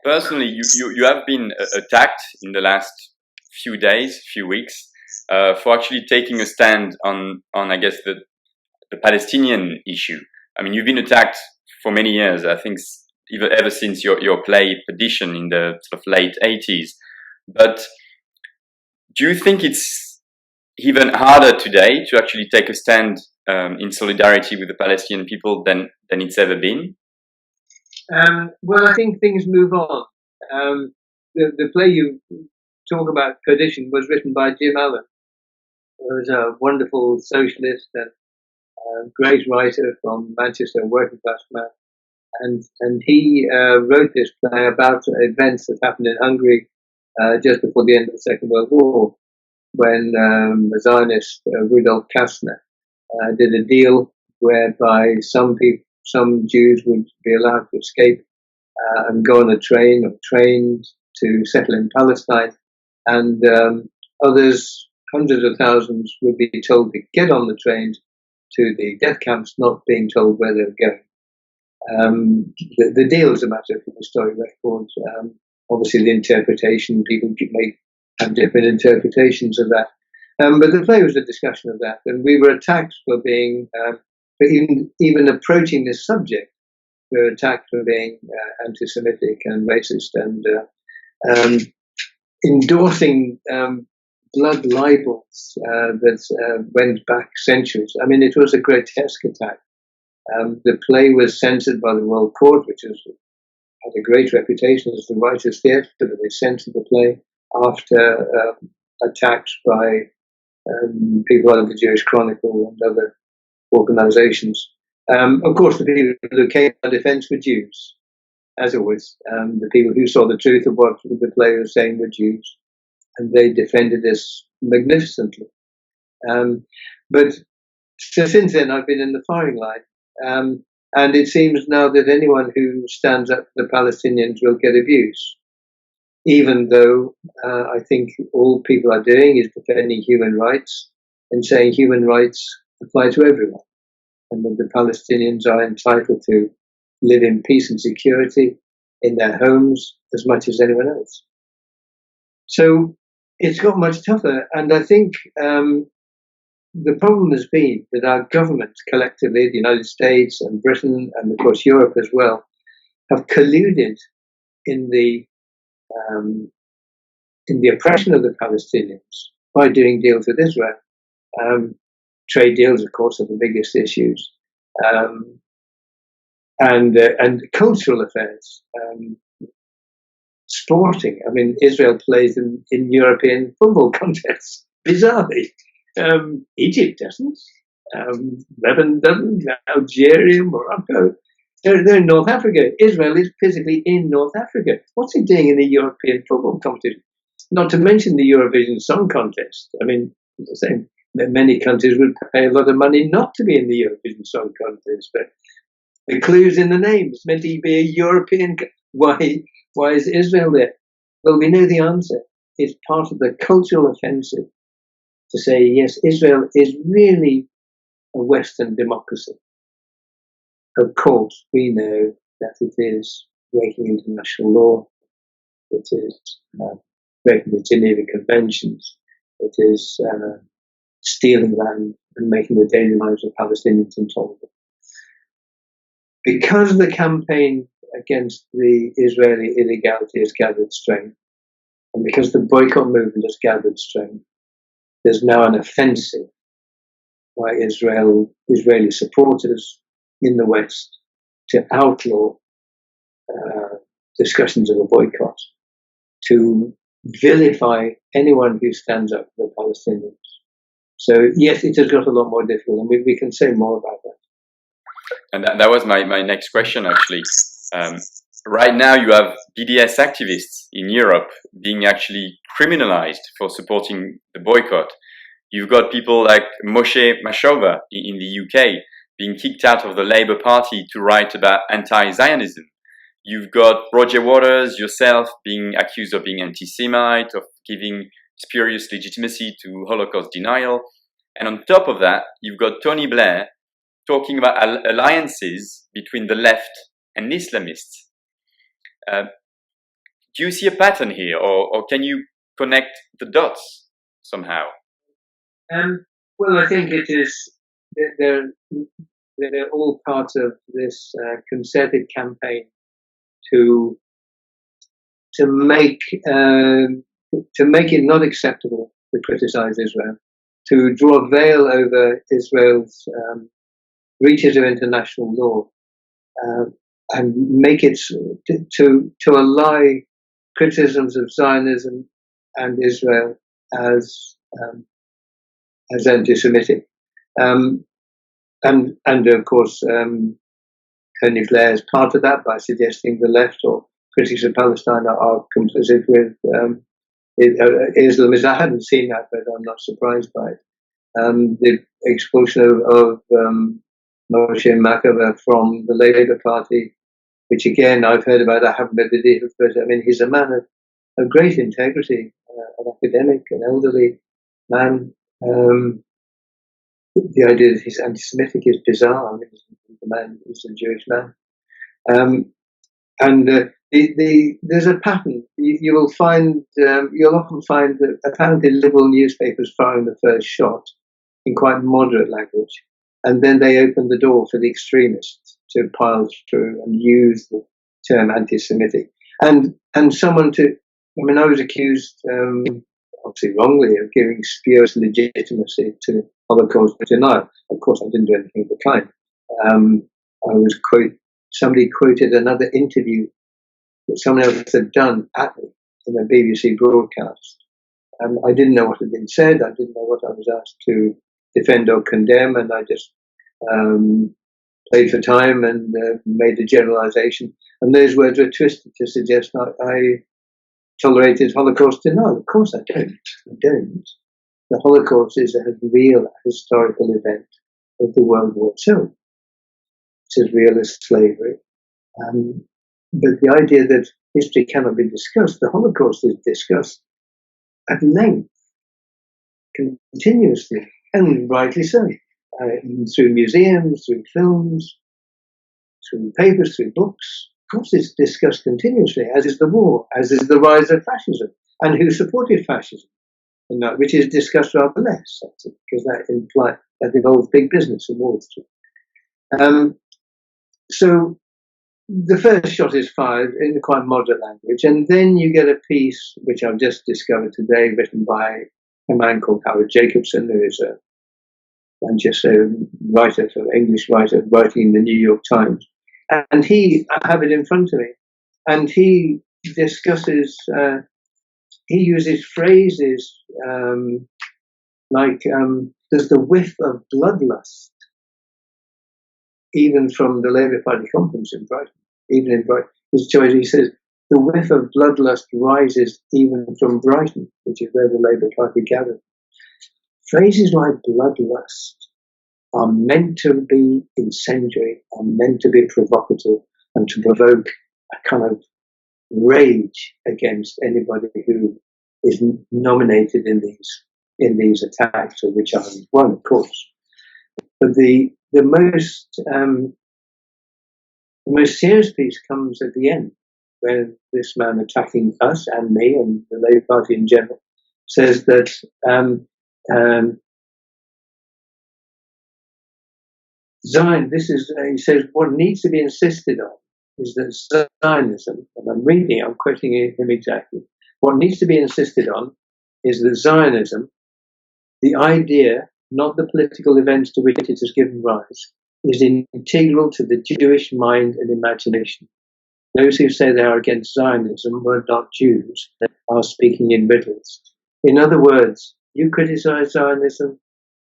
personally, you have been attacked in the last few days, few weeks, for actually taking a stand on I guess the Palestinian issue. I mean, you've been attacked for many years. I think even ever since your play Petition in the sort of late 80s. But do you think it's even harder today to actually take a stand in solidarity with the Palestinian people than it's ever been? Well, I think things move on. The play you talk about, Perdition, was written by Jim Allen, who was a wonderful socialist and great writer from Manchester, working class man. And he wrote this play about events that happened in Hungary just before the end of the Second World War, when the Zionist Rudolf Kastner did a deal whereby some Jews would be allowed to escape and go on a train or trained to settle in Palestine, and others, hundreds of thousands, would be told to get on the train to the death camps, not being told where they were going. The deal is a matter of historic records. Obviously, the interpretation, people may have different interpretations of that. But the play was a discussion of that, and we were attacked for being, for even approaching this subject. We were attacked for being anti-Semitic and racist and endorsing blood libels that went back centuries. I mean, it was a grotesque attack. The play was censored by the World Court, which had a great reputation as the writers' theatre, but they censored the play after attacks by people out of the Jewish Chronicle and other organizations. Of course, the people who came to defense were Jews, as always. The people who saw the truth of what the play was saying were Jews, and they defended this magnificently. But since then, I've been in the firing line, and it seems now that anyone who stands up for the Palestinians will get abuse, even though I think all people are doing is defending human rights and saying human rights apply to everyone, and that the Palestinians are entitled to live in peace and security in their homes as much as anyone else. So it's got much tougher, and I think the problem has been that our governments collectively, the United States and Britain, and of course Europe as well, have colluded in the oppression of the Palestinians by doing deals with Israel. Trade deals, of course, are the biggest issues, and cultural affairs, sporting. I mean, Israel plays in European football contests, bizarrely. Egypt doesn't. Lebanon doesn't. Algeria, Morocco. They're in North Africa. Israel is physically in North Africa. What's it doing in the European football competition? Not to mention the Eurovision Song Contest. I mean, the same. Many countries would pay a lot of money not to be in the Eurovision Song Contest, but the clue's in the name. It's meant to be a European. Why is Israel there? Well, we know the answer. It's part of the cultural offensive to say, yes, Israel is really a Western democracy. Of course, we know that it is breaking international law. It is breaking the Geneva Conventions. It is stealing land and making the daily lives of Palestinians intolerable. Because the campaign against the Israeli illegality has gathered strength, and because the boycott movement has gathered strength, there's now an offensive by Israeli supporters in the West to outlaw discussions of a boycott, to vilify anyone who stands up for the Palestinians. So yes, it has got a lot more difficult, and we can say more about that. And that was my next question, actually. Right now, you have BDS activists in Europe being actually criminalized for supporting the boycott. You've got people like Moshe Mashova in the UK being kicked out of the Labour Party to write about anti-Zionism. You've got Roger Waters, yourself, being accused of being anti-Semite, of giving spurious legitimacy to Holocaust denial. And on top of that, you've got Tony Blair talking about alliances between the left and Islamists. do you see a pattern here, or can you connect the dots somehow? Well, I think it is. They're all part of this concerted campaign to make it not acceptable to criticize Israel, to draw a veil over Israel's breaches of international law, and make it to ally criticisms of Zionism and Israel as anti-Semitic, and of course Tony Blair is part of that by suggesting the left or critics of Palestine are complicit with Islamism. I hadn't seen that, but I'm not surprised by it. The expulsion of Moshe Makava from the Labour Party, which again I've heard about, I haven't read the details, but I mean he's a man of great integrity, an academic, an elderly man. The idea that he's anti-Semitic is bizarre. I mean, the man is a Jewish man, and there's a pattern. You will find, you'll often find that apparently liberal newspapers firing the first shot in quite moderate language, and then they open the door for the extremists to pile through and use the term anti-Semitic, and someone to. I mean, I was accused, obviously wrongly, of giving spurious legitimacy to Holocaust denial. Of course, I didn't do anything of the kind. Somebody quoted another interview that someone else had done at me in a BBC broadcast. And I didn't know what had been said. I didn't know what I was asked to defend or condemn. And I just played for time and made a generalization. And those words were twisted to suggest I tolerated Holocaust denial. Of course I don't. I don't. The Holocaust is a real historical event of the World War II. It's as real as slavery. But the idea that history cannot be discussed, the Holocaust is discussed at length, continuously, and rightly so, through museums, through films, through papers, through books. Of course, it's discussed continuously, as is the war, as is the rise of fascism, and who supported fascism, which is discussed rather less, because that involves big business and wars. So the first shot is fired in quite moderate language, and then you get a piece which I've just discovered today, written by a man called Howard Jacobson, who is a writer, an English writer, writing in the New York Times. And I have it in front of me, and he discusses, he uses phrases like, there's the whiff of bloodlust, even from the Labour Party conference in Brighton. Even in Brighton, his choice, he says, the whiff of bloodlust rises even from Brighton, which is where the Labour Party gathered. Phrases like bloodlust are meant to be incendiary, are meant to be provocative, and to provoke a kind of rage against anybody who is nominated in these attacks, of which I'm one, of course. But the most serious piece comes at the end, when this man attacking us and me and the Labour Party in general says that he says what needs to be insisted on is that Zionism, and I'm quoting him exactly, what needs to be insisted on is that Zionism, the idea, not the political events to which it has given rise, is integral to the Jewish mind and imagination. Those who say they are against Zionism were not Jews, they are speaking in riddles. In other words, you criticize Zionism,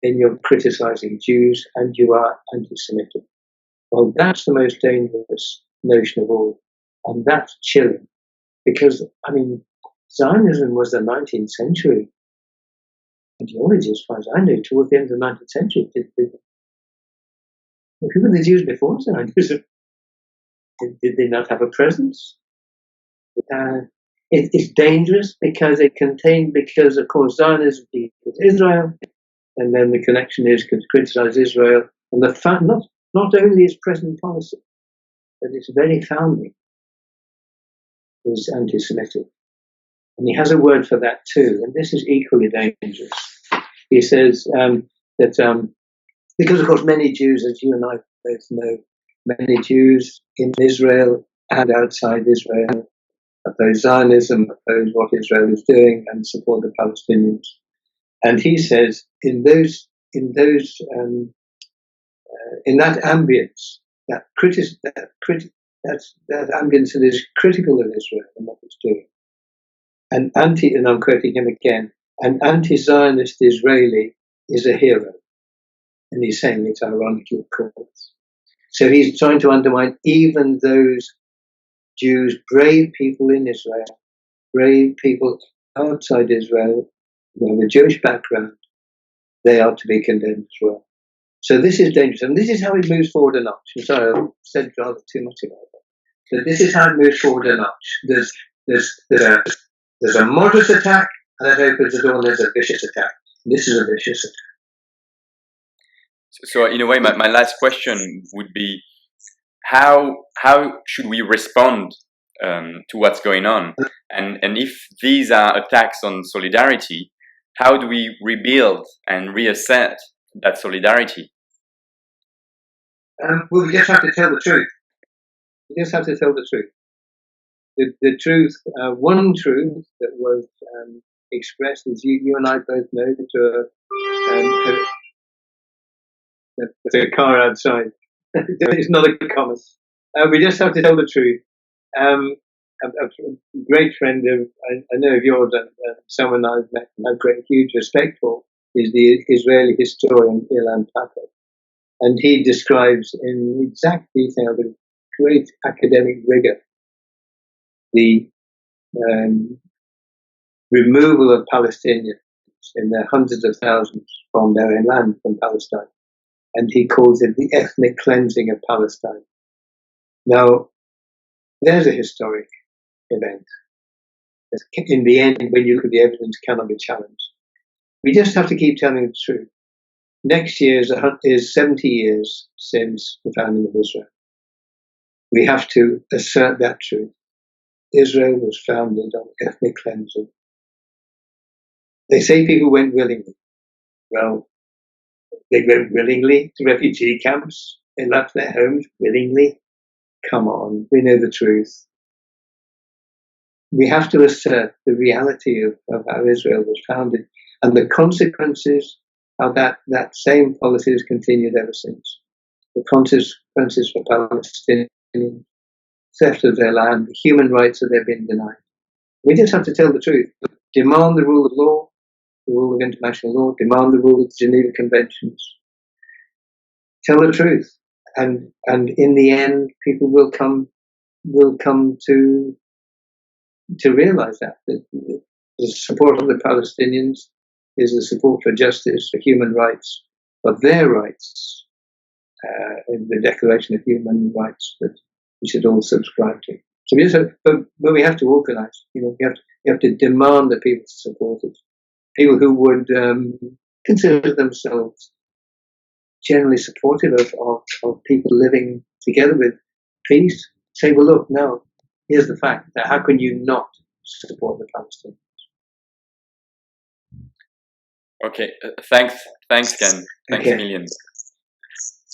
then you're criticizing Jews and you are anti-Semitic. Well, that's the most dangerous notion of all. And that's chilling. Because, I mean, Zionism was the 19th century ideology, as far as I know, towards the end of the 19th century. Who were the Jews before Zionism? Did they not have a presence? It's dangerous because of course, Zionism equals Israel, and then the connection is to criticize Israel, and the fact not only its present policy, but its very founding. is anti-Semitic. And he has a word for that too, and this is equally dangerous. He says that because, of course, many Jews, as you and I both know, many Jews in Israel and outside Israel oppose Zionism, oppose what Israel is doing, and support the Palestinians. And he says in that ambience, that ambience that is critical of Israel and what it's doing, and I'm quoting him again, an anti-Zionist Israeli is a hero. And he's saying it ironically, of course. So he's trying to undermine even those Jews, brave people in Israel, brave people outside Israel, who have a Jewish background. They are to be condemned as well. So this is dangerous. And this is how it moves forward a notch. I'm sorry, I said rather too much about that. But this is how it moves forward a notch. There's a moderate attack, and that opens the door, and there's a vicious attack. This is a vicious attack. So in a way, my last question would be, how should we respond to what's going on? And if these are attacks on solidarity, how do we rebuild and reassert that solidarity? Well, we just have to tell the truth. We just have to tell the truth. The truth, one truth that was expressed, as you and I both know, to a car outside. It's not a comment. We just have to tell the truth. A great friend of, I know of yours, and someone I've met and have huge respect for, is the Israeli historian Ilan Pappé. And he describes in exact detail, with great academic rigor, the removal of Palestinians in their hundreds of thousands from their own land, from Palestine. And he calls it the ethnic cleansing of Palestine. Now, there's a historic event. In the end, when you look at the evidence, cannot be challenged. We just have to keep telling the truth. Next year is 70 years since the founding of Israel. We have to assert that truth. Israel was founded on ethnic cleansing. They say people went willingly. Well, they went willingly to refugee camps. They left their homes willingly. Come on, we know the truth. We have to assert the reality of how Israel was founded and the consequences, how that same policy has continued ever since. The consequences for Palestinians, theft of their land, the human rights that they've been denied. We just have to tell the truth. Demand the rule of law, the rule of international law, demand the rule of the Geneva Conventions. Tell the truth. And in the end, people will come to realize that the support of the Palestinians is the support for justice, for human rights, for their rights, in the Declaration of Human Rights that we should all subscribe to. So but we have to organize. You have to demand that people support it. People who would consider themselves generally supportive of people living together with peace, say, well, look, no, here's the fact. That how can you not support the Palestinians? Okay, thanks, Ken. Thanks a million.